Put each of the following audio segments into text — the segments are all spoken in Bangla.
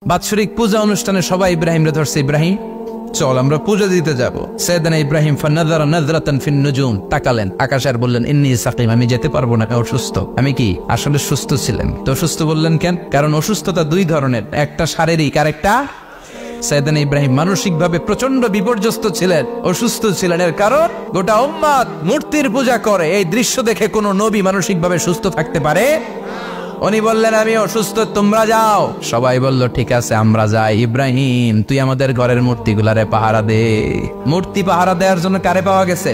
বাৎসরিক পূজা অনুষ্ঠানে সবাই ইব্রাহিমরে ধরছে, ইব্রাহিম চল আমরা পূজা দিতে যাব। সাইয়েদনা ইব্রাহিম ফানাযারা নাযরাতান ফিন নুজুম, তাকালেন আকাশে আর বললেন ইন্নী সাকিম, আমি যেতে পারবো না, অসুস্থ। আমি কি আসলে সুস্থ ছিলেন? তো অসুস্থ বললেন কেন? কারণ অসুস্থতা দুই ধরনের, একটা শারীরিক আর একটা সাইয়েদনা ইব্রাহিম মানসিকভাবে প্রচন্ড বিপর্যস্ত ছিলেন, অসুস্থ ছিলেন। এর কারণ গোটা উম্মত মূর্তির পূজা করে। এই দৃশ্য দেখে কোনো নবী মানসিকভাবে সুস্থ থাকতে পারে? উনি বললেন আমি অসুস্থ, তোমরা যাও। সবাই বলল ঠিক আছে আমরা যাই। ইব্রাহিম তুই আমাদের ঘরের মূর্তিগুলারে পাহারা দে। মূর্তি পাহারা দেওয়ার জন্য কারে পাওয়া গেছে?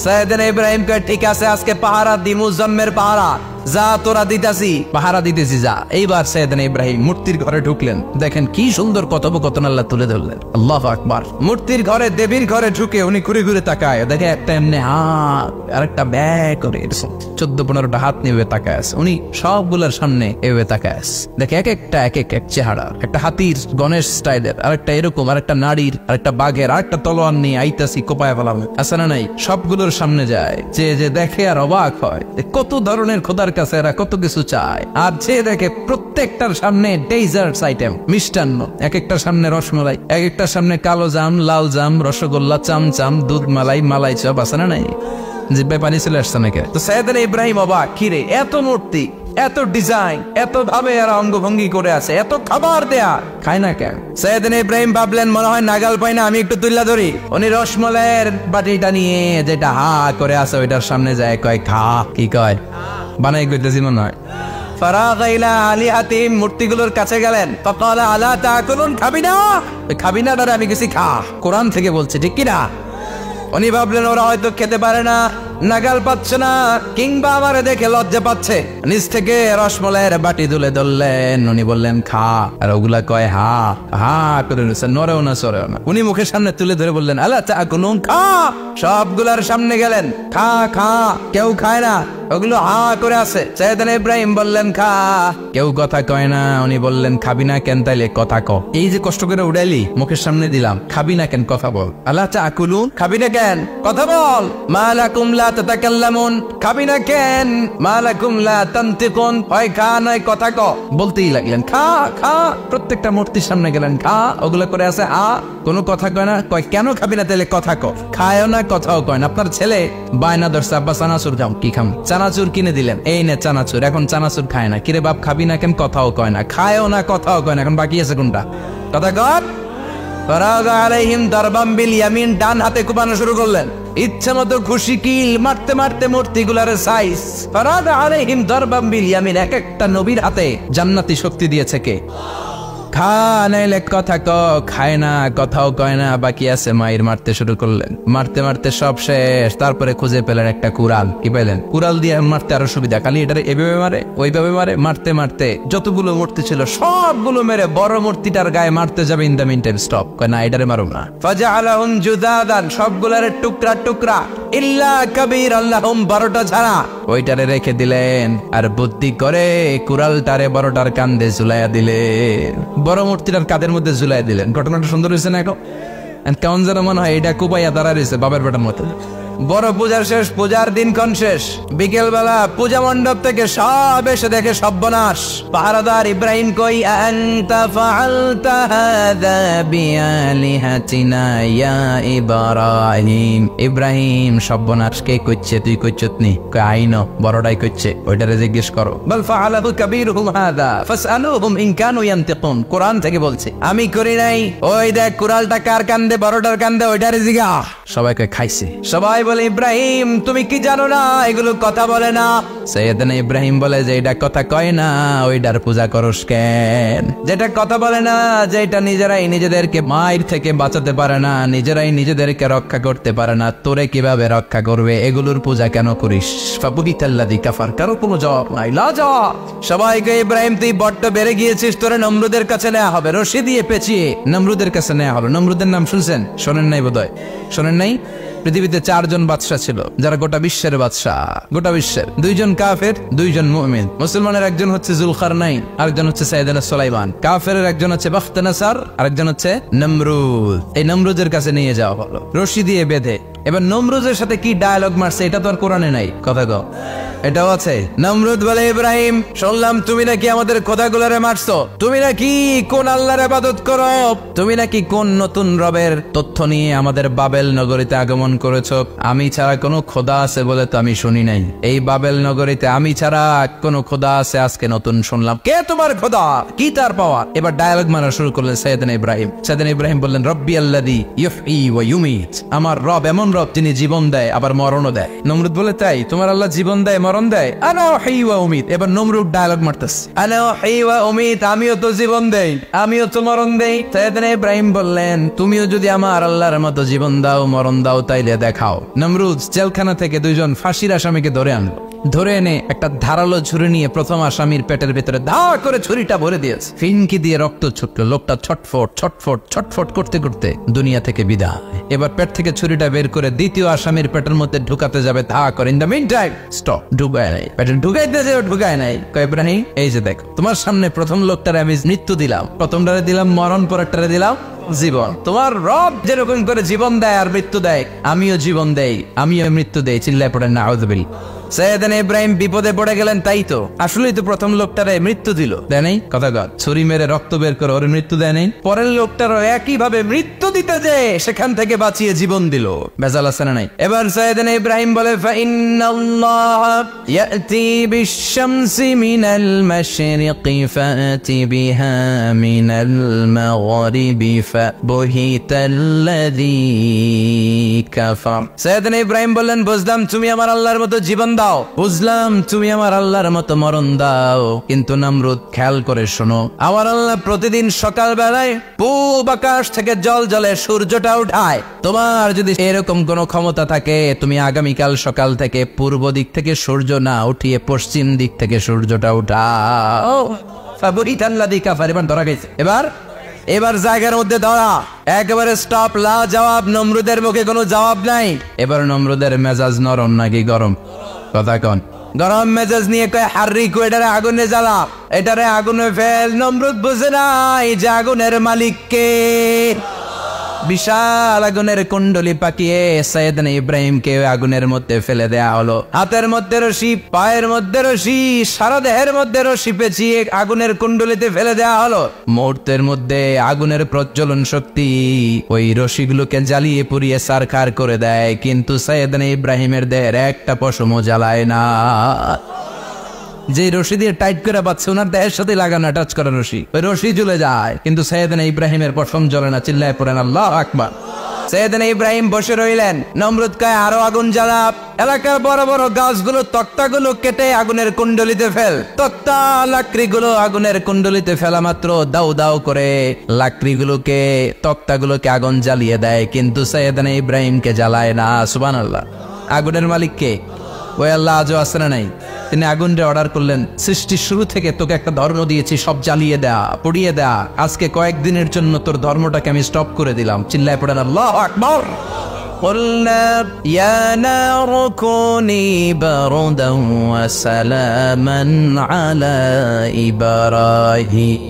সাইয়েদনা ইব্রাহিম কয় ঠিক আছে আজকে পাহারা দিমু, জন্মের পাহারা, যা তোরা দিতাছি, পাহারা দিতেছি যা। এইবার সাইয়েদনা ইব্রাহিম মূর্তির ঘরে ঢুকলেন। দেখেন কি সুন্দর কথোপকথন আল্লাহ তুলে ধরলেন। আল্লাহু আকবার। মূর্তির ঘরে, দেবীর ঘরে ঢুকে উনি ঘুরে ঘুরে তাকায়, দেখে একটা এমনি হাত আর একটা ব্যাগ করে 14-15টা হাত নিয়ে তাকায় আছে। উনি সবগুলোর সামনে এভাবে তাকায় আছে, দেখে এক একটা এক এক চেহারা, একটা হাতির গণেশ স্টাইলের, আরেকটা এরকম, আরেকটা নারীর, আরেকটা বাঘের, আরেকটা তলোয়ার নিয়ে আইতাছি কোপায় ফেলাম আছে না নাই। সবগুলোর সামনে যায়, যে দেখে আর অবাক হয় কত ধরনের খোদার কাছে এরা কত কিছু চায়। আর যে দেখে প্রত্যেকটার সামনে ডেজার্টস আইটেম, মিষ্টান্ন, এক একটার সামনে রসমালাই, এক একটার সামনে কালো জাম, লাল জাম, রসগোল্লা, চামচাম, দুধ মালাই, মালাই চপ আছে না নাই। জিব্বায় পানি চলে আসছে নাকি? তো সাইয়েদনা ইব্রাহিম অবাক, কিরে এত মূর্তি, এত ডিজাইন, এত ভাবে এরা অঙ্গভঙ্গি করে আছে, এত খাবার দেয়া, খায় না কেন? সাইয়েদনা ইব্রাহিম ভাবলেন মনে হয় নাগাল পাই না, আমি একটু তুল্লা ধরি। উনি রসমালাইয়ের বাটিটা নিয়ে যেটা হা করে আছে ওইটার সামনে যায়, কয় খা। কি কয়? বানাই কইতেছি মনে হয়। ফারাগা ইলা আলিহাতিহিম, মূর্তিগুলোর কাছে গেলেন। ফাকালা আলা তাকুলুন, খাবি না? খাবি না দাদা, আমি কিছু খা, কোরআন থেকে বলছে, ঠিক কি না? উনি ভাবলেন ওরা হয়তো খেতে পারে না, নাগাল পাচ্ছে না, কিংবা আমারে দেখে লজ্জা পাচ্ছে। নিচ থেকে রসমালাইয়ের বাটি তুলে ধরলেন। উনি বললেন খা, আর ওগুলা কয় হা হা করে নিচ্ছে, নরেও না সরেও না। উনি মুখের সামনে তুলে ধরে বললেন আলা তাকুলুন, খা। সবগুলার সামনে গেলেন, খা খা। কেউ খায় না, ওগুলো হা করে আছে। সাইয়েদনা ইব্রাহিম বললেন খা, কেউ কথা কয় না। উনি বললেন খাবি না কেন? তাইলে কথা ক। এই যে কষ্ট করে উড়াইলি, মুখের সামনে দিলাম, খাবি না কেন? কথা বল। আলা তাকুলুন, খাবি না কেন? কথা বল। মা লাকুম লা তাতাকাল্লামুন, খাবি না কেন? মা লাকুম লা তানতিকুন, হয় খা নয় কথা ক। বলতেই লাগলেন খা খা। প্রত্যেকটা মূর্তির সামনে গেলেন, খা। ওগুলো করে আছে আ, কোনো কথা কয় না। কয় কেন খাবি না? তাইলে কথা ক। খায়ও না, কথাও কয় না। আপনার ছেলে বায়না ধরছে আব্বা চানাচুর খাও, কি খাম? চানাচুর কিনে দিলেন, এই নে চানাচুর। এখন চানাচুর খায় না। কিরে বাপ খাবি না কেন? কথাও কয় না। খায়ও না, কথাও কয় না। এখন বাকি আছে কোনটা? কথা কর। ফারাগা আলাইহিম দারবাম বিল ইয়ামিন, ডান হাতে কোপানো শুরু করলেন। ইচ্ছা মতো খুশি কিল মারতে মারতে মূর্তিগুলার সাইজ। ফারাগা আলাইহিম দারবাম বিল ইয়ামিন, এক একটা নবীর হাতে জান্নাতি শক্তি দিয়েছে কে? খা নাইলে কথা ক। খায় না, কথাও কয় না, বাকি আছে মায়ের। মারতে শুরু করলেন, মারতে মারতে সব শেষ। তারপরে খুঁজে পেলেন একটা কুড়াল। কি পেলেন? কুড়াল দিয়ে মারতে আরো সুবিধা, খালি এটারে এভাবে মারে ওইভাবে মারে। মারতে মারতে যতগুলো মূর্তি ছিল সবগুলো মেরে বড় মূর্তিটার গায়ে মারতে যাবে, in the meantime stop, কয় না এটারে মারুম না। ফাজআলাহুম জুদাদান, সবগুলারে টুকরা টুকরা, ইল্লা কাবীর আল্লাহুম, 12টা ছাড়া ওইটারে রেখে দিলেন। আর বুদ্ধি করে কুড়ালটারে বড়টার কান্দে ঝুলাইয়া দিলেন, বড় মূর্তিটার কাদের মধ্যে ঝুলাই দিলেন। ঘটনাটা সুন্দর হয়েছে না? এখন কেমন যেন মনে হয় এটা কুপাইয়া দাঁড়া রয়েছে বাবার বেটার মতো। বড় পূজার শেষ, পূজার দিনক্ষণ শেষ। বিকেল বেলা পূজা মণ্ডপ থেকে সব এসে দেখে সর্বনাশ। পাহারাদার ইব্রাহিম কই, আনতা ফাআলতা হাযা বিআলিহাতিনা ইয়া ইব্রাহিম। ইব্রাহিম সর্বনাশ কে কইছে? তুই কইছত নি? কই আইনো, বড়টাই কইছে, ওইটারে জিজ্ঞেস করো। বল ফাআলাহু কাবীরুহুম হাযা ফাসআলুহুম ইন কানু ইয়ানতিকুন, কোরআন থেকে বলছে, আমি করি নাই। ওই দেখ কুড়ালটা কার কান্দে, বড়টার কান্দে, ওইটারে জিগা। সবাই কই খাইছে। সবাই বলে ইব্রাহিম তুমি কি জানো না এগুলো কথা বলে না? সাইয়েদনা ইব্রাহিম বলে যে এটা কথা কয় না, ওইটার পূজা করস কেন? যেটা কথা বলে না, যেটা নিজেরাই নিজেদেরকে মায়ের থেকে বাঁচাতে পারে না, নিজেরাই নিজেদেরকে রক্ষা করতে পারে না, তোরে কিভাবে রক্ষা করবে? এগুলোর পূজা কেন করিস? ফাবুহিতাল্লাযী কাফার, কারো কোনো জবাব নাই, লাজবাব। সবাইকে ইব্রাহিম তুই বড্ড বেড়ে গিয়েছিস, তোরে নমরুদের কাছে নেওয়া হবে, রশি দিয়ে পেঁচিয়ে নমরুদের কাছে নেওয়া হলো। নমরুদের নাম শুনছেন? শোনেন নাই বোধহয়, শোনেন নাই? পৃথিবীতে 4 জন বাদশা ছিল, যারা গোটা বিশ্বের বাদশা। গোটা বিশ্বের 2 জন কাফের, 2 জন মুমিন। মুসলমানের একজন হচ্ছে জুলকারনাইন, আরেকজন হচ্ছে সাইয়েদনা সুলাইমান। কাফেরের একজন হচ্ছে বাখতানাসার, আরেকজন হচ্ছে নমরুদ। এই নমরুদের কাছে নিয়ে যাওয়া হলো রশি দিয়ে বেঁধে। এবার নমরুদের সাথে কি ডায়ালগ মারছে এটা তো আর কোরআনে নাই। কথা কও। এটাও আছে। নমরুদ বলে ইব্রাহিম শুনলাম তুমি নাকি আমাদের খোদাগুলোরে মারছো, তুমি নাকি কোন আল্লাহর ইবাদত করো, তুমি নাকি কোন নতুন রবের তথ্য নিয়ে আমাদের বাবেল নগরীতে আগমন করেছো। আমি ছাড়া কোনো খোদা আছে বলে তো আমি শুনি নাই, এই বাবেল নগরীতে আমি ছাড়া কোনো খোদা আছে আজকে নতুন শুনলাম। কে তোমার খোদা, কি তার পাওয়ার? এবার ডায়ালগ মারা শুরু করলেন সাইয়েদনা ইব্রাহিম। সাইয়েদনা ইব্রাহিম বললেন রব্বি আল্লাযী ইউহয়ী ওয়া ইউমীত, আমার রব এমন রব যিনি জীবন দেয় আবার মরণও দেয়। নমরুদ বলে তাই তোমার আল্লাহ জীবন দেয় মরণ দেয়? আনা উহয়ী ওয়া উমীত। এবার নমরুদ ডায়ালগ মারতেছে, আনা উহয়ী ওয়া উমীত, আমিও তো জীবন দেই আমিও তো মরণ দেই। সাইয়েদনা ইব্রাহিম বললেন তুমিও যদি আমার আল্লাহর মতো জীবন দাও মরণ দাও তাইলে দেখাও। নমরুদ জেলখানা থেকে দুইজন ফাঁসির আসামিকে ধরে আনলো, ধরে এনে একটা ধারালো ছুরি নিয়ে প্রথম আসামির পেটের ভেতরে ধা করে ছুরিটা ভরে দিয়েছে, ফিনকি দিয়ে রক্ত ছুটলো, লোকটা ছটফট ছটফট ছটফট করতে করতে দুনিয়া থেকে বিদায়। এবার পেট থেকে ছুরিটা বের করে দ্বিতীয় আসামির পেটের মধ্যে ঢুকাতে যাবে ধা করে, in the meantime stop, ঢুকায় নাই, পেটে ঢুকাইতে যে ঢুকায় নাই। কয় ইব্রাহিম এই যে দেখো তোমার সামনে প্রথম লোকটারে আমি মৃত্যু দিলাম, প্রথমটারে দিলাম মরণ, পরেরটারে দিলাম জীবন। তোমার রব যেরকম করে জীবন দেয় আর মৃত্যু দেয় আমিও জীবন দেই আমিও মৃত্যু দেই। চিল্লায় পড়েন নাউযুবিল্লাহ। সাইয়েদনা ইব্রাহিম বিপদে পড়ে গেলেন, তাই তো আসলেই তো প্রথম লোকটারে মৃত্যু দিল, দেয় নাই? কথা কর, ছুরি মেরে রক্ত বের করে ওর মৃত্যু দেয় নাই? পরের লোকটারও একই ভাবে মৃত্যু দিতে যে সেখান থেকে বাঁচিয়ে জীবন দিল। বেজাল আছে না নাই? এবার সাইয়েদনা ইব্রাহিম বলে ফাইন্নাল্লাহা ইয়াতি বিশ-শামসি মিনাল মাশরিকি ফাতি বিহা মিনাল মাগরিবি ফাবহিতাল্লাযী কাফার। সাইয়েদনা ইব্রাহিম বললেন বুঝলাম তুমি আমার আল্লাহর মতো জীবন দাও, বুঝলাম তুমি আমার আল্লাহর মতো মরণ দাও, কিন্তু নমরুদ খেয়াল করে শোনো, আমার আল্লাহ প্রতিদিন সকাল বেলায় পূব আকাশ থেকে জল জলে সূর্যটা উঠায়। তোমার যদি এরকম কোন ক্ষমতা থাকে তুমি আগামীকাল সকাল থেকে পূর্ব দিক থেকে সূর্য না উঠিয়ে পশ্চিম দিক থেকে সূর্যটা উঠাও। ফাবহিতাল্লাযী কাফার। এবার ধরা গেছে, এবার জায়গার মধ্যে ধরা, একেবারে স্টপ, লা জবাব। নমরুদের মুখে কোনো জবাব নাই। এবার নমরুদের মেজাজ নরম নাকি গরম? কথা কন। গরম মেজাজ নিয়ে কয় হাররিকু, এটারে আগুনে জ্বালা, এটারে আগুনে ফেল। নমরুদ বুঝে নাই যে আগুনের মালিক কে। বিশাল আগুনের কুণ্ডলি পাকিয়ে সাইয়েদনা ইব্রাহিমকে আগুনের মধ্যে ফেলে দেয়া হলো। হাতের মধ্যে রশি, পায়ের মধ্যে রশি, সারা দেহের মধ্যে রশি পেঁচিয়ে আগুনের কুণ্ডলিতে ফেলে দেয়া হলো। মুহূর্তের মধ্যে আগুনের প্রজ্বলন শক্তি ওই রশিগুলোকে জ্বালিয়ে পুড়িয়ে সারখার করে দেয়, কিন্তু সাইয়েদনা ইব্রাহিমের দেহের একটা পশমও জ্বালায় না। যে রশি দিয়ে টাইট করে বাঁধছে ওনার দেহের সাথে লাগানো টাচ করা রশি, ওই রশি জ্বলে যায়, কিন্তু সাইয়েদনা ইব্রাহিমের পশম জ্বলে না। চিল্লায় পড়েন আল্লাহু আকবার। সাইয়েদনা ইব্রাহিম বসে রইলেন। নমরুদ কয় আরো আগুন জ্বালা, এলাকার বড় বড় গাছগুলো তক্তাগুলো কেটে আগুনের কুণ্ডলিতে ফেল। তক্তা লাকড়িগুলো আগুনের কুণ্ডলিতে ফেলা মাত্র দাউ দাউ করে লাকড়িগুলোকে তক্তাগুলোকে আগুন জ্বালিয়ে দেয়, কিন্তু সাইয়েদনা ইব্রাহিমকে জ্বালায় না। সুবহানাল্লাহ। আগুনের মালিক কে? ওই আল্লাহ আজও আছে না নাই? তিনি আগুনটা অর্ডার করলেন, সৃষ্টির শুরু থেকে তোকে একটা ধর্ম দিয়েছি, সব জ্বালিয়ে দেয়া, পুড়িয়ে দেয়া, আজকে কয়েকদিনের জন্য তোর ধর্মটাকে আমি স্টপ করে দিলাম। চিল্লায় পড়েন আল্লাহু আকবার। قُلْنَا يَا نَارُ كُونِي بَرْدًا وَسَلَامًا عَلَى إِبْرَاهِيمَ।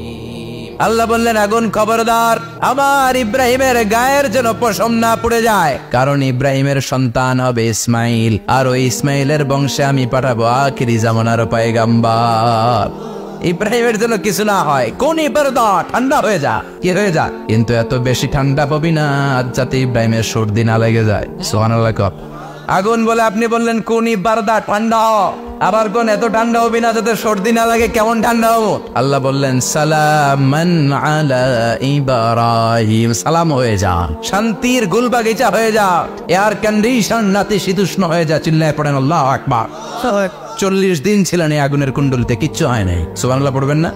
আল্লাহ বললেন আগুন খবরদার, আমার ইব্রাহিমের গায়ের যেন পশম না পুড়ে যায়, কারণ ইব্রাহিমের সন্তান হবে ইসমাইল, আর ওই ইসমাইলের বংশে আমি পাঠাবো আখিরি জামানার পয়গম্বর। ইব্রাহিমের জন্য কিছু না হয়, কোন ইবারদা ঠান্ডা হয়ে যা, কি হয়ে যা, কিন্তু এত বেশি ঠান্ডা পাবি না যাতে ইব্রাহিমের সর্দি না লেগে যায়। সুবহানাল্লাহ। আগুন বলে আপনি বললেন কোন ইবারদা ঠান্ডা, আবার কোন এত ঠান্ডা হবি না যাতে সর্দি না লাগে, কেমন ঠান্ডা হবো? আল্লাহ বললেন সালামান আলা ইব্রাহিম, সালাম হয়ে যা, শান্তির গুলবাগিচা হয়ে যা, এয়ার কন্ডিশন নাতিশীতোষ্ণ হয়ে যা। চিল্লায় পড়েন আল্লাহু আকবার। 40 দিন ছিলেন এই আগুনের কুণ্ডলিতে, কিচ্ছু হয় নাই। সুবহানাল্লাহ পড়বেন না?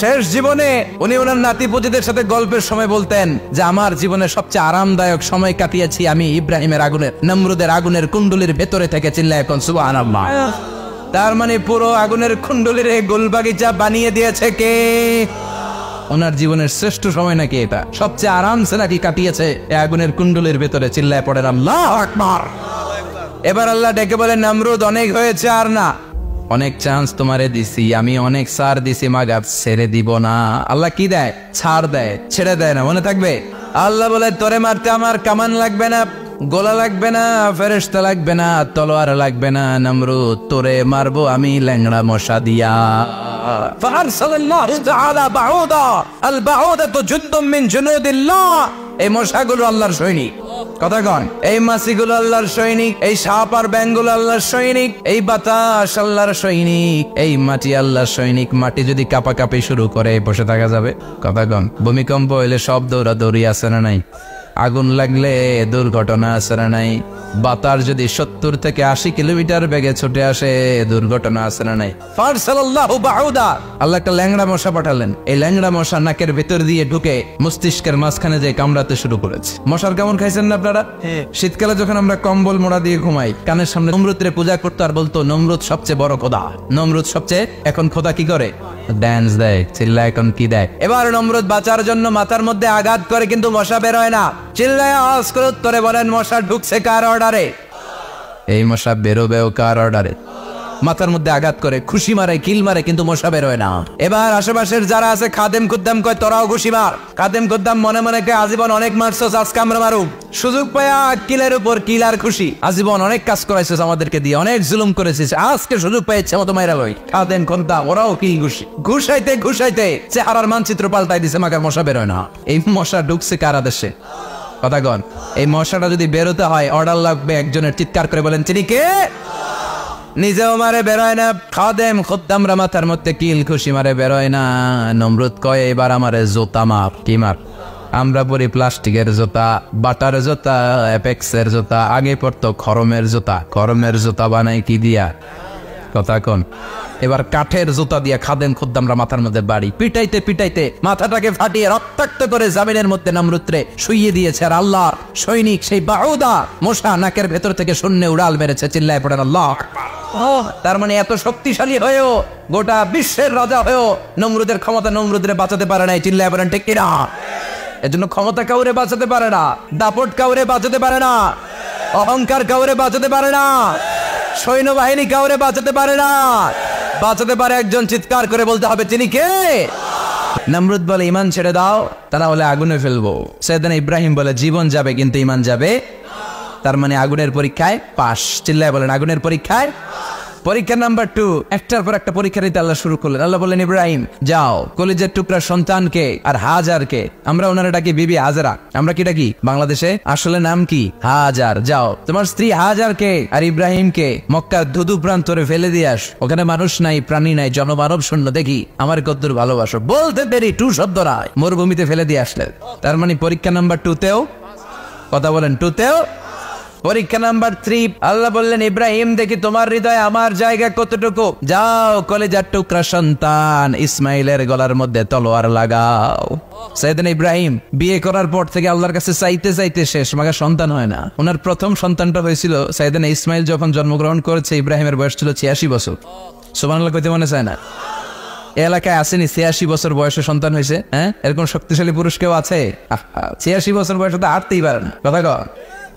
শেষ জীবনে উনি ওনার নাতিপুতিদের সাথে গল্পের সময় বলতেন যে আমার জীবনের সবচেয়ে আরামদায়ক সময় কাটিয়েছি আমি ইব্রাহিমের আগুনের, নমরুদের আগুনের কুণ্ডলির ভেতরে থেকে। চিল্লায় এখন সুবহানাল্লাহ। তার মানে পুরো আগুনের কুণ্ডলির গোলবাগিচা বানিয়ে দিয়েছে কে? ওনার জীবনের শ্রেষ্ঠ সময় নাকি এটা, সবচেয়ে আরামসে নাকি কাটিয়েছে এই আগুনের কুণ্ডলির ভেতরে। চিল্লায় পড়েন আল্লাহু আকবার। এবার আল্লাহ ডেকে বলেন নমরুদ অনেক হয়েছে, আর না, অনেক চান্স তোমারে দিছি আমি, অনেক সার দিছি, মাগাব ছেড়ে দিব না। আল্লাহ কি দেয়? ছাড় দেয়, ছেড়ে দেয় না। মনে থাকবে? আল্লাহ বলে তোরে মারতে আমার কামান লাগবে না, গোলা লাগবে না, ফেরেশতা লাগবে না, তলোয়ার লাগবে না, নমরুদ তোরে মারবো আমি ল্যাংড়া মশা দিয়া। ফারসালাল্লাহু তাআলা বাউদা, আল বাউদাতু জুনদুম মিন জুনুদিল্লাহ। এই মশাগুলো আল্লাহর সৈনিক। কথা কন, এই মাছিগুলো আল্লাহর সৈনিক, এই সাপ আর ব্যাঙগুলো আল্লাহর সৈনিক, এই বাতাস আল্লাহর সৈনিক, এই মাটি আল্লাহর সৈনিক। মাটি যদি কাঁপাকাঁপি শুরু করে বসে থাকা যাবে? কথা কন, ভূমিকম্প হইলে সব দৌড়াদৌড়ি আছে না নাই? আগুন লাগলে দুর্ঘটনা আছে না নাই? বাতাস যদি 70 থেকে 80 কিলোমিটার বেগে ছুটে আসে দুর্ঘটনা আছে না নাই? ফারসালাল্লাহু বাউদা, আল্লাহ একটা ল্যাংড়া মশা পাঠালেন। এই ল্যাংড়া মশা নাকের ভেতর দিয়ে ঢুকে মস্তিষ্কের মাঝখানে যে কামড়াতে শুরু করেছে। মশার কেমন খাইছেন না আপনারা? শীতকালে যখন আমরা কম্বল মোড়া দিয়ে ঘুমাই, কানের সামনে নমরুদের পূজা করতো আর বলতো নমরুদ সবচেয়ে বড় খোদা, নমরুদ সবচেয়ে। এখন খোদা কি করে? ড্যান্স দেয়, চিল্লা। এখন কি দেয়? এবার নমরুদ বাঁচার জন্য মাথার মধ্যে আঘাত করে, কিন্তু মশা বের হয় না। চিল্লায় আওয়াজ করে উত্তরে বলেন, মশা ঢুকছে কার অর্ডারে? এই মশা বেরোবেও কার অর্ডারে? মাথার মধ্যে আঘাত করে, খুশি মারে, কিল মারে, কিন্তু মশা বের হয় না। এবার আশেপাশের যারা আছে খাদেম খুদ্দাম কয় তোরাও খুশি মার। খাদেম খুদ্দাম মনে মনে কয় আজীবন অনেক মারছস, আজকে আমরা মারুম। সুযোগ পায়া কিলের উপর কিল আর খুশি। আজীবন অনেক কাজ করাইছিস আমাদেরকে দিয়ে, অনেক জুলুম করেছিস, আজকে সুযোগ পেয়েছে মতো মাইরা লই। খাদেম খুদ্দাম ওরাও কিল খুশি। ঘুষাইতে ঘুষাইতে চেহারার মানচিত্র পাল্টাই দিছে, মাগার মশা বের হয় না। এই মশা ঢুকছে কার আদেশে? কথা কন, এই মশাটা যদি বেরোতে হয় অর্ডার লাগবে একজনের। চিৎকার করে বলেন, তিনি কে? নিজেও মারে বেরোয় না, খাদেম খুদ্দামরা মাথার মধ্যে কিল খুশি মারে বেরোয় না। নমরুদ কয় এবার আমারে জুতা মাপ। কি মাপ? আমরা পরি প্লাস্টিকের জুতা, বাটার জুতা, অ্যাপেক্সের জুতা। আগে পড়তো খরমের জুতা। খরমের জুতা বানাই কি দিয়া? কথা কোন। এবার কাঠের জুতা দিয়া খাদেম খুদ্দামরা মাথার মধ্যে বাড়ি পিটাইতে পিটাইতে মাথাটাকে ফাটিয়ে রক্তাক্ত করে জামিনের মধ্যে নমরুদরে শুইয়ে দিয়েছে। আর আল্লাহ সৈনিক সেই বাউদা মশা নাকের ভেতর থেকে শূন্যে উড়াল মেরেছে। চিল্লায় পড়েন আল্লাহ। তার মানে এত শক্তিশালী হয়েও, গোটা বিশ্বের রাজা হয়েও নমরুদের ক্ষমতা নমরুদরে বাঁচাতে পারে নাই। চিল্লায় পড়েন ঠিক কিনা? এজন্য ক্ষমতা কাউরে বাঁচাতে পারে না, দাপট কাউরে বাঁচাতে পারে না, অহংকার কাউরে বাঁচাতে পারে না, সৈন্যবাহিনী কাউরে বাঁচাতে পারে না। বাঁচাতে পারে একজন। চিৎকার করে বলতে হবে, তিনি কে? নমরুদ বলে ইমান ছেড়ে দাও, তারা হলে আগুনে ফেলবো। সাইয়েদনা ইব্রাহিম বলে জীবন যাবে কিন্তু ইমান যাবে। তার মানে আগুনের পরীক্ষায় পাস। চিল্লায় বলেন আগুনের পরীক্ষায়। পরীক্ষা নাম্বার 2, একটার পর একটা পরীক্ষা দিতে আল্লাহ শুরু করলেন। আল্লাহ বললেন, ইব্রাহিম যাও কলিজার টুকরা সন্তানকে আর হাজারকে, আমরা ওনারা ডাকি বিবি হাজরা, আমরা কি ডাকি বাংলাদেশে? আসলে নাম কি? হাজার। যাও তোমার স্ত্রী হাজারকে আর ইব্রাহিমকে মক্কার ধুধু প্রান্তরে ফেলে দিয়ে আস। ওখানে মানুষ নাই, প্রাণী নাই, জনমানব শূন্য। দেখি আমার কদ্দুর ভালোবাসো। বলতে দেরি 2 শব্দ নয়, মরুভূমিতে ফেলে দিয়ে আসলেন। তার মানে পরীক্ষা নাম্বার 2তেও, কথা বলেন 2তেও। পরীক্ষা নাম্বার 3, আল্লাহ বললেন, ইব্রাহিম দেখি তোমার হৃদয়ে আমার জায়গা কতটুকু। যাও কলিজার টুকরা সন্তান ইসমাইলের গলার মধ্যে তলোয়ার লাগাও। সাইয়েদনা ইব্রাহিম বিয়ে করার পর থেকে আল্লাহর কাছে চাইতে চাইতে শেষ, মাগা সন্তান হয় না। ওনার প্রথম সন্তানটা হয়েছিল সাইয়েদনা ইসমাইল যখন জন্মগ্রহণ করেছে। ইব্রাহিমের বয়স ছিল 86 বছর। সুবহানাল্লাহ কইতে মনে চায় না? এলাকায় আসেনি 86 বছর বয়সে সন্তান হয়েছে? হ্যাঁ, এরকম শক্তিশালী পুরুষ কেউ আছে? 86 বছর বয়সে তো হাঁটতেই পারে না। কথা কর।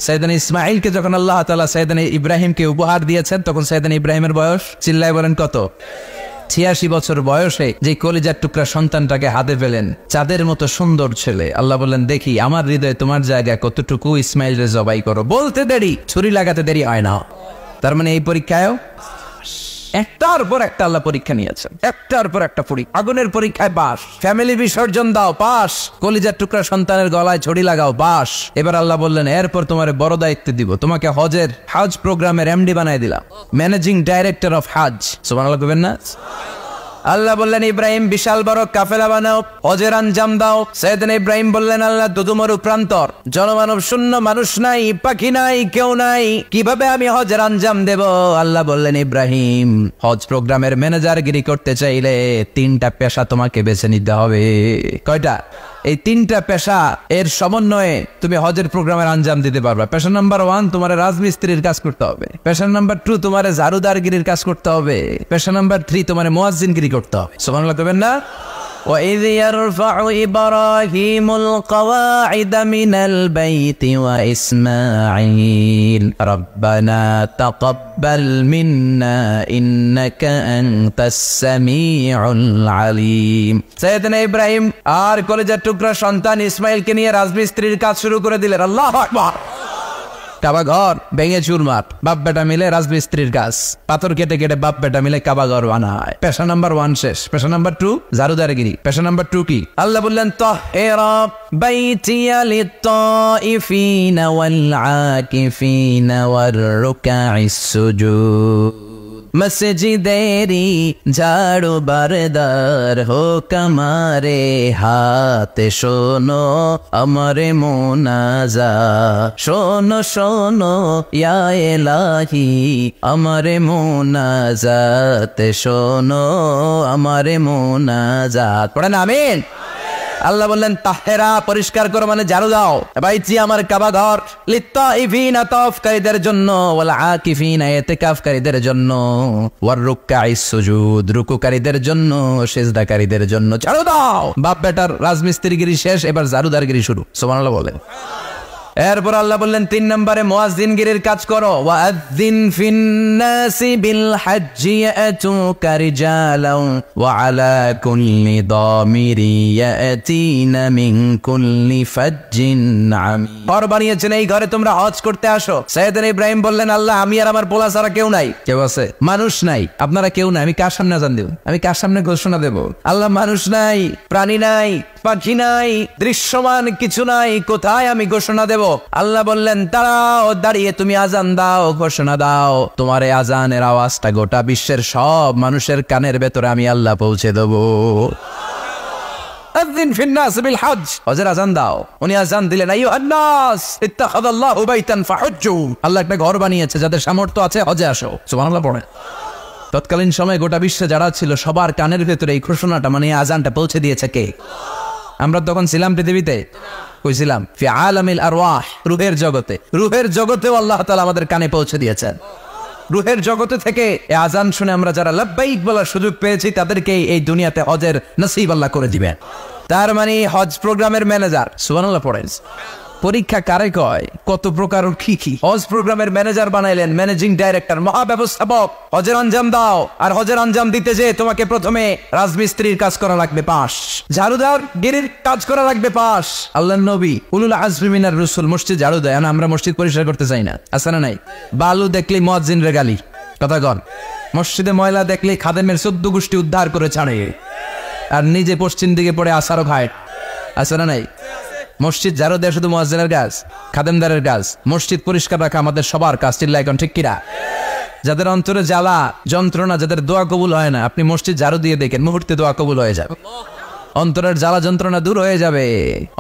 সাইয়েদনা ইসমাইলকে যখন আল্লাহ তাআলা সাইয়েদনা ইব্রাহিমকে উপহার দিয়েছেন, তখন সাইয়েদনা ইব্রাহিমের বয়স, চিল্লায় বলেন কত? 86 বছর বয়সে যে কলিজার টুকরা সন্তানটাকে হাতে পেলেন, চাঁদের মতো সুন্দর ছেলে। আল্লাহ বললেন, দেখি আমার হৃদয়ে তোমার জায়গা কতটুকু, ইসমাইলরে জবাই করো। বলতে দেরি, ছুরি লাগাতে দেরি হয় না। তার মানে এই পরীক্ষায়ও একটার পর একটা আল্লাহ পরীক্ষা নিয়েছেন, একটার পর একটা পরীক্ষা। আগুনের পরীক্ষায় পাস, ফ্যামিলি বিসর্জন দাও পাস, কলিজার টুকরা সন্তানের গলায় ছড়ি লাগাও পাস। এবার আল্লাহ বললেন, এরপর তোমার বড় দায়িত্ব দিব, তোমাকে হজ প্রোগ্রামের এমডি বানাই দিলাম, ম্যানেজিং ডাইরেক্টর অফ হজ। সুবহানাল্লাহ কইবেন না? আল্লাহ বললেন, ইব্রাহিম বিশাল বড় কাফেলা বানাও, হজের আঞ্জাম দাও। সাইয়েদনা ইব্রাহিম বললেন, আল্লাহ দুদুমরু প্রান্তর, জনমানব শূন্য, মানুষ নাই, পাখি নাই, কেউ নাই, কিভাবে আমি হজের আঞ্জাম দেব? আল্লাহ বললেন, ইব্রাহিম হজ প্রোগ্রামের ম্যানেজারগিরি করতে চাইলে 3টা পেশা তোমাকে বেছে নিতে হবে। কয়টা? এই 3টা পেশা এর সমন্বয়ে তুমি হজের প্রোগ্রামের আঞ্জাম দিতে পারবা। পেশা নাম্বার 1 তোমার রাজমিস্ত্রির কাজ করতে হবে। পেশা নাম্বার 2 তোমার ঝাড়ুদারগিরির কাজ করতে হবে। পেশা নাম্বার 3 তোমার মুয়াজ্জিনগিরি করতে হবে। সুবহানাল্লাহ কইবেন না? وَإِذْ يَرْفَعُ إِبْرَاهِيمُ الْقَوَاعِدَ مِنَ الْبَيْتِ وَإِسْمَاعِيلُ رَبَّنَا تَقَبَّلْ مِنَّا إِنَّكَ أَنْتَ السَّمِيعُ الْعَلِيمُ। সাইয়েদনা ইব্রাহিম আর কলিজার টুকরা সন্তান ইসমাইলকে নিয়ে রাজমিস্ত্রির কাজ শুরু করে দিলেন। আল্লাহু আকবার। কাবা ঘর ভেঙে চুরমার, বাপ বেটা মিলে রাজমিস্ত্রির কাজ, পাথর কেটে কেটে বাপ বেটা মিলে কাবা ঘর বানায়। পেশা নাম্বার 1 শেষ। পেশা নাম্বার 2 জারুদারগিরি। পেশা নাম্বার 2 কি? আল্লাহ বললেন তাহহিরা বাইতিয়া লিত-তাইফিনা ওয়াল আকিফিনা ওয়ার রুকাইস সুজুদ। মসজিদেরি ঝাড়ু বারদার হোক আমারে হাতে, শোনো আমারে মোনাজাত, শোনো শোনো ইয়া ইলাহি আমারে মোনাজাত, শোনো আমারে মোনাজাত। পড়েন আমিন। আল্লাহ বললেন তাহেরা পরিষ্কার করো মানে ঝাড়ু দাও, বাইতি আমার কাবা ঘর, লিত্তাইফিনা তাওয়াফকারীদের জন্য, ওয়াল আকিফিনা ইতিকাফকারীদের জন্য, ওয়ার রুকাইস সুজুদ রুকুকারীদের জন্য, সিজদাকারীদের জন্য ঝাড়ু দাও। বাপ বেটার রাজমিস্ত্রিগিরি শেষ, এবার ঝাড়ুদারগিরি শুরু। সুবহানাল্লাহ বলেন। এরপর আল্লাহ বললেন 3 নম্বরে মুয়াজ্জিনগিরির কাজ করো। ওয়াআযিন ফিন-নাসি বিল হাজ্জি ইয়াতুকা রিজালান ওয়া আলা কুল্লি দামিরি ইয়াতিনা মিন কুল্লি ফাজ্জিন আমিক। ঘর বানিয়েছেন, এই ঘরে তোমরা হজ করতে আসো। সাইয়েদনা ইব্রাহিম বললেন আল্লাহ আমি আর আমার পোলা ছাড়া কেউ নাই। কেউ আছে? মানুষ নাই, আপনারা কেউ নাই, আমি কার সামনে আযান দেব? আমি কার সামনে ঘোষণা দেব? আল্লাহ মানুষ নাই, প্রাণী নাই, পাখি নাই, দৃশ্যমান কিছু নাই, কোথায় আমি ঘোষণা দেব? আল্লাহ বললেন দাঁড়াও, দাঁড়িয়ে তুমি আজান দাও, ঘোষণা দাও। তোমার এই আজানের আওয়াজটা গোটা বিশ্বের সব মানুষের কানের ভেতরে আমি আল্লাহ পৌঁছে দেবো। আযিন ফিন-নাস বিল হজ, হজের আজান দাও। উনি আজান দিলেন আইয়ুহান নাস ইত্তাখাযাল্লাহু বাইতান ফাহুজ্জু। আল্লাহ একটা ঘর বানিয়েছে, যাদের সামর্থ্য আছে হজে আসো। সুবহানাল্লাহ পড়ে। তৎকালীন সময়ে গোটা বিশ্বে যারা ছিল সবার কানের ভেতরে এই ঘোষণাটা মানে আজানটা পৌঁছে দিয়েছে কে? আমরা তখন ছিলাম পৃথিবীতে? কইছিলাম ফি আলামিল আরওয়াহ, রূহের জগতে। রূহের জগতেও আল্লাহ তাআলা আমাদের কানে পৌঁছে দিয়েছেন। রূহের জগতে থেকে এই আজান শুনে আমরা যারা লাব্বাইক বলার সুযোগ পেয়েছি তাদেরকে এই দুনিয়াতে হজের নসিব আল্লাহ করে দিবেন। তার মানে হজ প্রোগ্রামের ম্যানেজার। সুবহানাল্লাহ পড়েন। পরীক্ষা কারে কয়? কত প্রকার কি কি। হজ প্রোগ্রামের ম্যানেজার বানাইলেন, ম্যানেজিং ডাইরেক্টর, মহাব্যবস্থাপক। হজের আঞ্জাম দাও, আর হজের আঞ্জাম দিতে যে তোমাকে প্রথমে রাজমিস্ত্রির কাজ করা লাগবে 5, ঝাড়ুদার গিরির কাজ করা লাগবে 5। আল্লাহর নবী উলুল আজমি মিনার রাসূল মসজিদ ঝাড়ু দেয়, না আমরা মসজিদ পরিষ্কার করতে চাই না। আছে না নাই? বালু দেখলেই মুয়াজ্জিনের গালি, কথা কন। মসজিদে ময়লা দেখলেই খাদেমের 14 গোষ্ঠী উদ্ধার করে ছাড়ে, আর নিজে পশ্চিম দিকে পড়ে আসারও খায়। আছে না নাই? মসজিদ ঝাড়ু দেয় শুধু মুয়াজ্জিনের কাজ, খাদেমদারের কাজ। মসজিদ পরিষ্কার রাখা আমাদের সবার কাজ। চিল্লায় এখন ঠিক কিনা? যাদের অন্তরে জ্বালা যন্ত্রণা, যাদের দোয়া কবুল হয় না, আপনি মসজিদ ঝাড়ু দিয়ে দেখেন মুহূর্তে দোয়া কবুল হয়ে যাবে। অন্তরের জ্বালা যন্ত্রণা দূর হয়ে যাবে,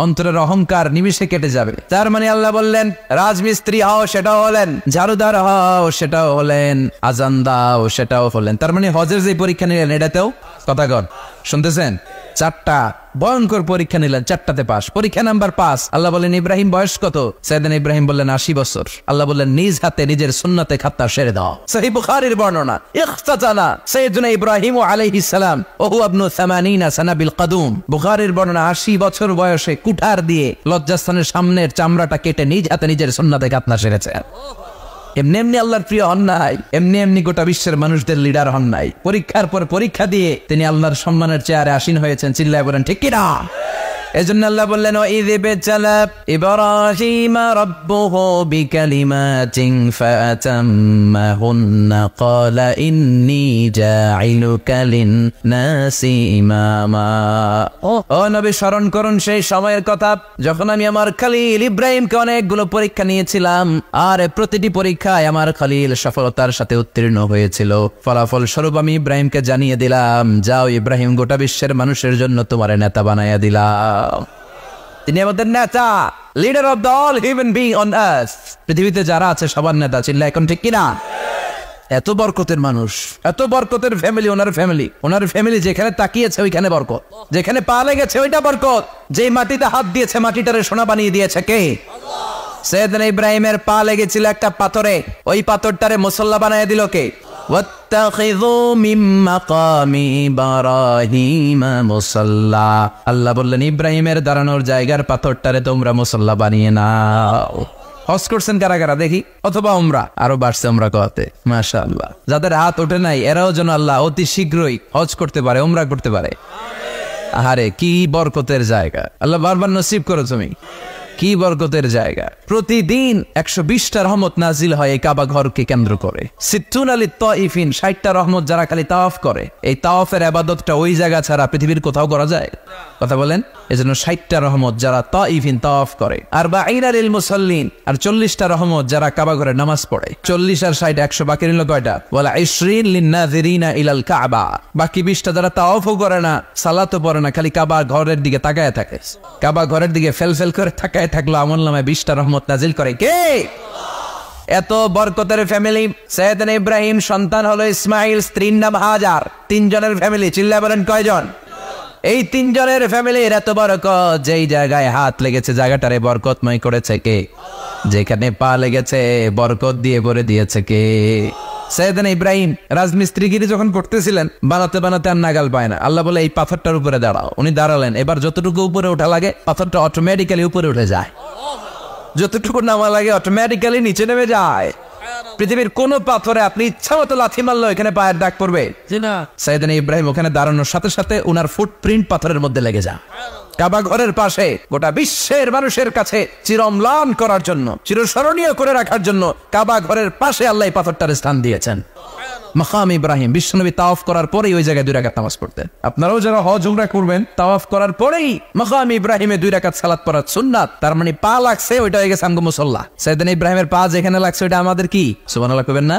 অন্তরের অহংকার নিমিষে কেটে যাবে। তার মানে আল্লাহ বললেন রাজমিস্ত্রি হও, সেটাও হলেন, ঝাড়ুদার হও, সেটাও হলেন, আজান দাও, সেটাও হলেন। তার মানে হজের যে পরীক্ষা নিলেন এটাতেও, কথা কন, শুনতেছেন? 4টা ভয়ঙ্কর পরীক্ষা নিলেন, 4টাতে পাস। পরীক্ষা নাম্বার 5। আল্লাহ বলেন ইব্রাহিম বয়স কত? সাইয়েদনা ইব্রাহিম বললেন 80 বছর। আল্লাহ বললেন নিজ হাতে নিজের সুন্নতে খাত্তা সেরে দাও। সহিহ বুখারীর বর্ণনা, ইখতাতানা সাইয়েদনা ইব্রাহিম আলাইহিস সালাম ওয়া হুয়া ইবনু 80 সানা বিল কদুম। বুখারীর বর্ণনা 80 বছর বয়সে কুঠার দিয়ে লজ্জাস্থানের সামনের চামড়াটা কেটে নিজ হাতে নিজের সুন্নতে খাত্তা সেরেছে। এমনি এমনি আল্লাহর প্রিয় হন নাই, এমনি এমনি গোটা বিশ্বের মানুষদের লিডার হন নাই। পরীক্ষার পর পরীক্ষা দিয়ে তিনি আল্লাহর সম্মানের চেয়ারে আসীন হয়েছেন। চিল্লায় বলেন ঠিক কিনা? এজন্য আল্লাহ বললেন ওয়াইয ইবতালা ইব্রাহিমা রাব্বুহু বিকালিমাতিন ফাতাম্মাহুন্না ক্বালা ইন্নী জাঈলুকা লিন-নাসি ইমামা। ও নবী, স্মরণ করুন সেই সময়ের কথা যখন আমি আমার খলিল ইব্রাহিমকে অনেকগুলো পরীক্ষা নিয়েছিলাম, আর প্রতিটি পরীক্ষায় আমার খলিল সফলতার সাথে উত্তীর্ণ হয়েছিল। ফলাফল স্বরূপ আমি ইব্রাহিমকে জানিয়ে দিলাম, যাও ইব্রাহিম, গোটা বিশ্বের মানুষের জন্য তোমার নেতা বানাইয়া দিলাম। তিনি আমাদের নেতা, leader of the all human being on earth. পৃথিবীতে যারা আছে সবার নেতা। চিল্লা এখন ঠিক কিনা? এত বরকতের মানুষ, এত বরকতের ফ্যামিলি, ওনার ফ্যামিলি যেখানে তাকিয়েছে ওইখানে বরকত, যেখানে পা লেগেছে ওইটা বরকত, যেই মাটিতে হাত দিয়েছে মাটিটারে সোনা বানিয়ে দিয়েছে কে? আল্লাহ। সাইয়েদনা ইব্রাহিমের পা লেগেছিল একটা পাথরে, ওই পাথরটারে মুসল্লা বানিয়ে দিল কে? ওয়াত্তাখিযু মিন মাকামি ইব্রাহিম মুসাল্লা। আল্লাহ বললেন ইব্রাহিমের দাঁড়ানোর জায়গার পাথরটারে তোমরা মুসল্লা বানিয়ে নাও। হজ করছেন কারা কারা দেখি, অথবা উমরা? আরো বাড়ছে উমরা করতে, মাশাআল্লাহ। যাদের হাত ওঠে নাই এরাও যেন আল্লাহ অতি শীঘ্রই হজ করতে পারে, উমরা করতে পারে। আহারে কি বরকতের জায়গা, আল্লাহ বারবার নসিব করো তুমি। কি বরকতের জায়গা। প্রতিদিন 120টা রহমত নাজিল হয় এই কাবা ঘরকে কেন্দ্র করে। 60টা রহমত যারা খালি তাওয়াফ করে, এই তাওয়াফের ইবাদতটা ওই জায়গা ছাড়া পৃথিবীর কোথাও করা যায়? কথা বলেন। এজন্য 60টা রহমত যারা তাইফিন তাওয়াফ করে, আর 40টা রহমত যারা কাবা ঘরে নামাজ পড়ে। 40 আর 60 100, বাকি রইল কয়টা? ওয়ালা 20 লিন্নাযিরিনা ইলাল কাবা। বাকি 20টা যারা তাওয়াফও করে না, সালাতও পড়ে না, খালি কাবা ঘরের দিকে তাকায় থাকে। কাবা ঘরের দিকে ফেল করে তাকায় থাকলো, আমলনামায় 20টা রহমত নাজিল করে কে? এত বরকতের ফ্যামিলি। সাইয়েদনা ইব্রাহিম সন্তান হলো ইসমাইল, স্ত্রীর নাম হাজার। 3 জনের ফ্যামিলি, চিল্লায় বলেন কয়জন? এই 3 জনের ফ্যামিলির এত বরকত, যেই জায়গায় হাত লেগেছে জায়গাটারে বরকতময় করেছে কে? যেখানে পা লেগেছে বরকত দিয়ে ভরে দিয়েছে কে? সাইয়েদনা ইব্রাহিম রাজমিস্ত্রিগিরি যখন করতেছিলেন, বানাতে বানাতে আর নাগাল পায় না। আল্লাহ বলে এই পাথরটার উপরে দাঁড়াও। উনি দাঁড়ালেন। এবার যতটুকু উপরে ওঠা লাগে পাথরটা অটোমেটিক্যালি উপরে উঠে যায়, যতটুকু নামা লাগে অটোমেটিক্যালি নিচে নেমে যায়। পৃথিবীর কোন পাথরে আপনি ইচ্ছা মতো লাথি মারলো এখানে পায়ের দাগ পড়বে না। সাইয়েদনা ইব্রাহিম ওখানে দাঁড়ানোর সাথে সাথে উনার ফুটপ্রিন্ট পাথরের মধ্যে লেগে যায়। কাবা ঘরের পাশে গোটা বিশ্বের মানুষের কাছে চিরম্লান করার জন্য, চিরস্মরণীয় করে রাখার জন্য কাবা ঘরের পাশে আল্লাহ এই পাথরটার স্থান দিয়েছেন। মাকাম ইব্রাহিম। বিশ্বনবী তাওয়াফ করার পরেই ওই জায়গায় 2 রাকাত নামাজ পড়তেন। আপনারাও যারা হজ উমরা করবেন, তাওয়াফ করার পরেই মাকাম ইব্রাহিমে 2 রাকাত সালাত পড়া সুন্নাত। তার মানে পা লাগছে, ওইটা হয়ে গেছে আমগো মুসাল্লা। সাইয়েদনা ইব্রাহিমের পা যেখানে লাগছে ওইটা আমাদের কি? সুবহানাল্লাহ কইবেন না?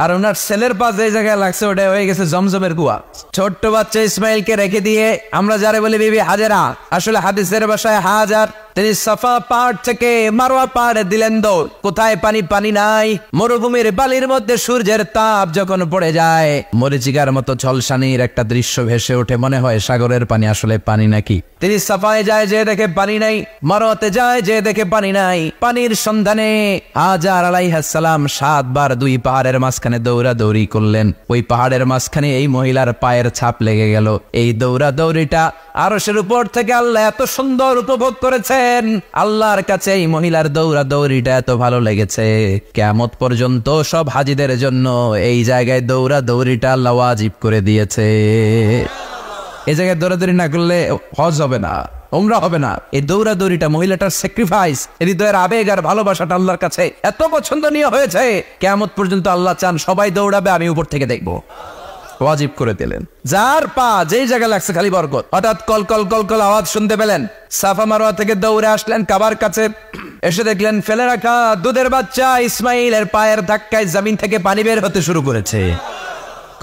আর ওনার ছেলের পা যে জায়গায় লাগছে ওটা হয়ে গেছে জমজমের কুয়া। ছোট্ট বাচ্চা ইসমাইলকে রেখে দিয়ে আমরা যারা বলি বিবি হাজেরা, আসলে হাদিসের ভাষায় হাজার, তিনি সাফা পাহাড় থেকে মারওয়া পাহাড়ে দিলেন দৌড়। কোথায় পানি? পানি নাই। মরুভূমির বালির মধ্যে সূর্যের তাপ যখন পড়ে যায়, মরিচিকার মতো ঝলসানির একটা দৃশ্য ভেসে ওঠে, মনে হয় সাগরের পানি, আসলে পানি নাকি। তিনি সাফায় যায়, যে দেখে পানি নাই। মারওয়াতে যায়, যে দেখে পানি নাই। পানির সন্ধানে হাজার আলাইহিস সালাম 7 বার 2 পাহাড়ের মাঝখানে দৌড়াদৌড়ি করলেন। ওই পাহাড়ের মাঝখানে এই মহিলার পায়ের ছাপ লেগে গেল। এই দৌড়াদৌড়িটা আরশের উপর থেকে আল্লাহ এত সুন্দর উপভোগ করেছেন। আল্লাহর কাছে এই মহিলার দৌড়াদৌড়িটা এত ভালো লেগেছে, কিয়ামত পর্যন্ত সব হাজিদের জন্য এই জায়গায় দৌড়াদৌড়িটা আল্লাহ ওয়াজিব করে দিয়েছে। এই জায়গায় দৌড়াদৌড়ি না করলে হজ হবে না, উমরা হবে না। এই দৌড়াদৌড়িটা, মহিলাটার স্যাক্রিফাইস, হৃদয়ের আবেগ আর ভালোবাসাটা আল্লাহর কাছে এত পছন্দনীয় হয়েছে, কিয়ামত পর্যন্ত আল্লাহ চান সবাই দৌড়াবে, আমি উপর থেকে দেখবো। ওয়াজিব করে দিলেন। যার পা যেই জায়গায় লাগছে খালি বরকত। হঠাৎ কল কল কল কল আওয়াজ শুনতে পেলেন। সাফা মারওয়া থেকে দৌড়ে আসলেন কাবার কাছে। এসে দেখলেন ফেলে রাখা দুধের বাচ্চা ইসমাইলের পায়ের ধাক্কায় জমিন থেকে পানি বের হতে শুরু করেছে।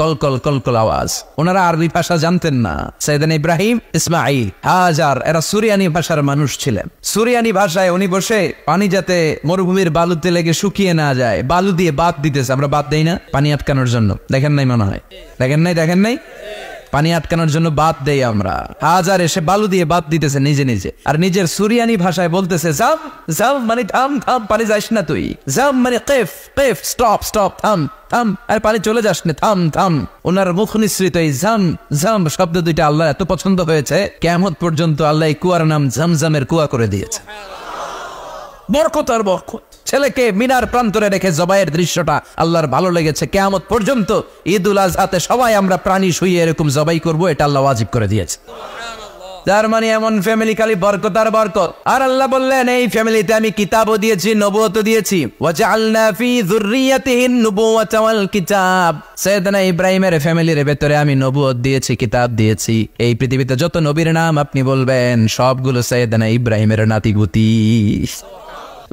কলকল কলকল আওয়াজ। ওনারা আরবি ভাষা জানতেন না। সাইয়েদনা ইব্রাহিম, ইসমাইল, হাজার এরা সুরিয়ানি ভাষার মানুষ ছিলেন। সুরিয়ানি ভাষায় উনি বসে পানি যাতে মরুভূমির বালুতে লেগে শুকিয়ে না যায়, বালু দিয়ে বাঁধ দিতেছে। আমরা বাঁধ দেই না পানি আটকানোর জন্য? দেখেন নাই মনে হয়? দেখেন নাই? পানি আটকানোর জন্য বাদ দেই আমরা। হাজার এসে বালু দিয়ে বাদ দিতেছে নিজে নিজে, আর নিজের সুরিয়ানি ভাষায় বলতেছে জাম জাম মানে থাম থাম, পানি যাস না তুই। জাম মানে কেফ কেফ, স্টপ স্টপ, থাম থাম, আর পানি চলে যাস না, থাম থাম। ওনার মুখ নিঃসৃত এই জাম জাম শব্দ দুইটা আল্লাহ এত পছন্দ হয়েছে, কিয়ামত পর্যন্ত আল্লাহ এই কুয়ার নাম জামজামের কুয়া করে দিয়েছে। বরকত আর বরকত। ছেলেকে মিনার প্রান্তরে রেখে জবাইয়ের দৃশ্যটা আল্লাহর ভালো লেগেছে। কিয়ামত পর্যন্ত ঈদুল আজহাতে সবাই আমরা প্রাণী শুইয়ে এরকম জবাই করব, এটা আল্লাহ ওয়াজিব করে দিয়েছে। তার মানে এমন ফ্যামিলি খালি বরকত আর বরকত। আর আল্লাহ বললেন এই ফ্যামিলিতে আমি কিতাবও দিয়েছি, নবুয়তও দিয়েছি। ওয়াজআলনা ফি যুররিয়াতিহিন নুবুওয়াতা ওয়াল কিতাব। সাইয়েদনা ইব্রাহিমের ফ্যামিলির ভেতরে আমি নবুয়ত দিয়েছি, কিতাব দিয়েছি। এই পৃথিবীতে যত নবীর নাম আপনি বলবেন সবগুলো সাইয়েদনা ইব্রাহিমের নাতিগুতি।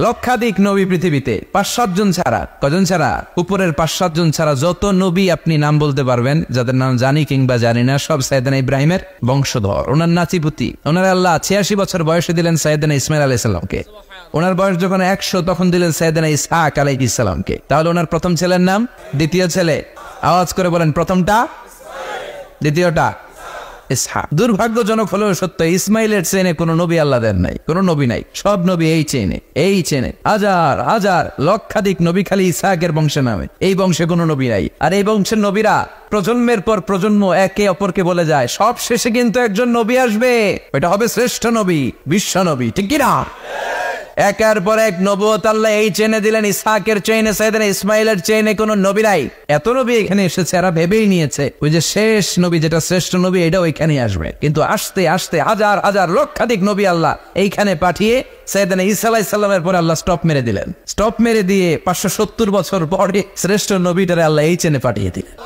লক্ষাধিক নবী পৃথিবীতে, 5-7 জন ছাড়া। কজন ছাড়া? উপরের 5-7 জন ছাড়া যত নবী আপনি নাম বলতে পারবেন, যাদের নাম জানি কিংবা জানি না, সব সাইয়েদনা ইব্রাহিমের বংশধর, ওনার নাতিপুতি। ওনার আল্লাহ 86 বছর বয়সে দিলেন সাইয়েদনা ইসমাইল আলাইহিস সালামকে। ওনার বয়স যখন 100 তখন দিলেন সাইয়েদনা ইসহাক আলাইহিস সালামকে। তাহলে ওনার প্রথম ছেলের নাম? দ্বিতীয় ছেলে আওয়াজ করে বলেন, প্রথমটা, দ্বিতীয়টা ইসহাক। দুর্ভাগ্যজনক হলেও সত্য, ইসমাইলের চেনে কোন নবী আল্লাহ দেন নাই, কোন নবী নাই। সব নবী এই চেনে হাজার হাজার লক্ষাধিক নবী খালি ইসহাকের বংশে নামে। এই বংশে কোন নবী নাই। আর এই বংশের নবীরা প্রজন্মের পর প্রজন্ম একে অপরকে বলে যায়, সব শেষে কিন্তু একজন নবী আসবে, এটা হবে শ্রেষ্ঠ নবী, বিশ্ব নবী, ঠিক কিনা? একের পর এক নবুয়ত আল্লাহ এই চেনে দিলেন। ইসহাকের চেইনে, সাইয়েদনা ইসমাইলের চেইনে কোনো নবী নাই। এত নবী এখানে এসেছে, এরা ভেবেই নিয়েছে ওই যে শেষ নবী, যেটা শ্রেষ্ঠ নবী, এটা ওইখানে আসবে। কিন্তু আস্তে আস্তে হাজার হাজার লক্ষাধিক নবী আল্লাহ এইখানে পাঠিয়ে সাইয়েদনা ঈসা আলাইহিস সালামের পরে আল্লাহ স্টপ মেরে দিলেন। স্টপ মেরে দিয়ে 570 বছর পরে শ্রেষ্ঠ নবীটারে আল্লাহ এই চেনে পাঠিয়ে দিলেন।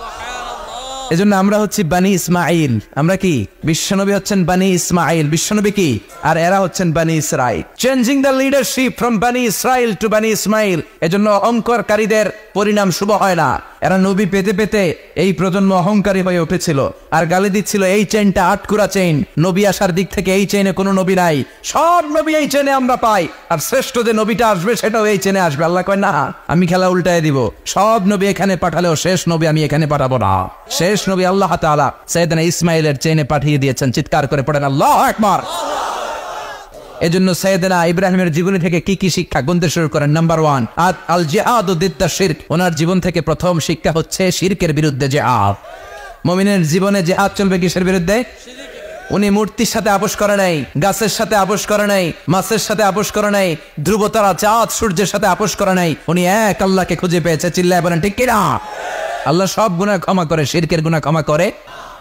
এজন্য আমরা হচ্ছি বানি ইসমাইল। আমরা কি? বিশ্বনবী হচ্ছেন বানি ইসমাইল, বিশ্বনবী কি? আর এরা হচ্ছেন বানি Israil. Changing the leadership from বানি ইসরাইল টু বানি ইসমাইল। এজন্য অহংকারীদের পরিণাম শুভ হয় না। এরা নবী পেতে পেতে এই প্রজন্ম অহংকারী হয়ে উঠেছিল আর গালি দিচ্ছিল এই চেইনটা আটকুরা চেইন, নবী আসার দিক থেকে এই চেইনে কোনো নবী নাই, সব নবী এই চেইনে আমরা পাই, আর শ্রেষ্ঠ যে নবীটা আসবে সেটাও এই চেইনে আসবে। আল্লাহ কয় না, আমি খেলা উল্টায় দিব, সব নবী এখানে পাঠালেও শেষ নবী আমি এখানে পাঠাবো না। শেষ নবী আল্লাহ তাআলা সাইয়েদনা ইসমাইলের চেইনে পাঠিয়ে দিয়েছেন। চিৎকার করে পড়েন আল্লাহু আকবার। এজন্য সাইয়েদনা ইব্রাহিমের জীবনী থেকে কি কি শিক্ষা গুনতে শুরু করেন? নাম্বার 1, আল জিহাদু দিদ্দা শিরক। ওনার জীবন থেকে প্রথম শিক্ষা হচ্ছে শিরকের বিরুদ্ধে জিহাদ। মুমিনের জীবনে জিহাদ চলবে কিসের বিরুদ্ধে? উনি মূর্তির সাথে আপোষ করে নাই, গাছের সাথে আপোষ করে নাই, মাছের সাথে আপোষ করে নাই, ধ্রুবতারা, চাঁদ, সূর্যের সাথে আপোষ করে নাই। উনি এক আল্লাহকে খুঁজে পেয়েছে। চিল্লায় বলেন ঠিক কিনা? আল্লাহ সব গুনাহ ক্ষমা করে, শিরকের গুনাহ ক্ষমা করে।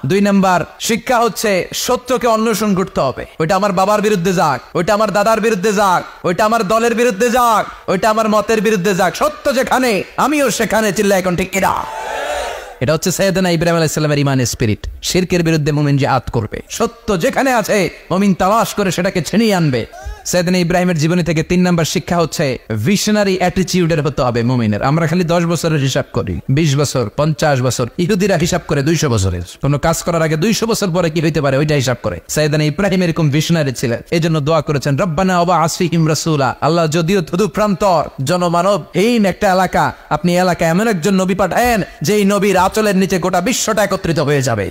2 নাম্বার শিক্ষা হচ্ছে সত্যকে অন্বেষণ করতে হবে। ওইটা আমার বাবার বিরুদ্ধে যাক, ওইটা আমার দাদার বিরুদ্ধে যাক, ওইটা আমার দলের বিরুদ্ধে যাক, ওইটা আমার মতের বিরুদ্ধে যাক, সত্য যেখানে আমিও সেখানে। চিল্লায় এখন ঠিক কিনা? এটা হচ্ছে সাইয়েদনা ইব্রাহিম আলাইহিস সালামের ঈমানের স্পিরিট। শিরকের বিরুদ্ধে মুমিন জিহাদ করবে। সত্য যেখানে আছে মুমিন তালাশ করে সেটাকে ছিনিয়ে আনবে। সাইয়েদনা ইব্রাহিমের জীবনী থেকে 3 নাম্বার শিক্ষা হচ্ছে ভিশনারি অ্যাটিটিউডের হতে হবে মুমিনের। আমরা খালি 10 বছরের হিসাব করি, 20 বছর, 50 বছর। ইহুদিরা হিসাব করে 200 বছরের। কোনো কাজ করার আগে 200 বছর পরে কি হইতে পারে ওইটা হিসাব করে। সাইয়েদনা ইব্রাহিম এরকম ভিশনারি ছিলেন। এজন্য দোয়া করেছেন, রব্বানা ওয়াবআস ফীহিম রাসূলা। আল্লাহ যদিও ধুধুপ্রান্তর জনমানবহীন একটা এলাকা, আপনি এলাকায় এমন একজন নবী পাঠায়েন যেই নবীর আঁচলের নিচে গোটা বিশ্বটা একত্রিত হয়ে যাবে।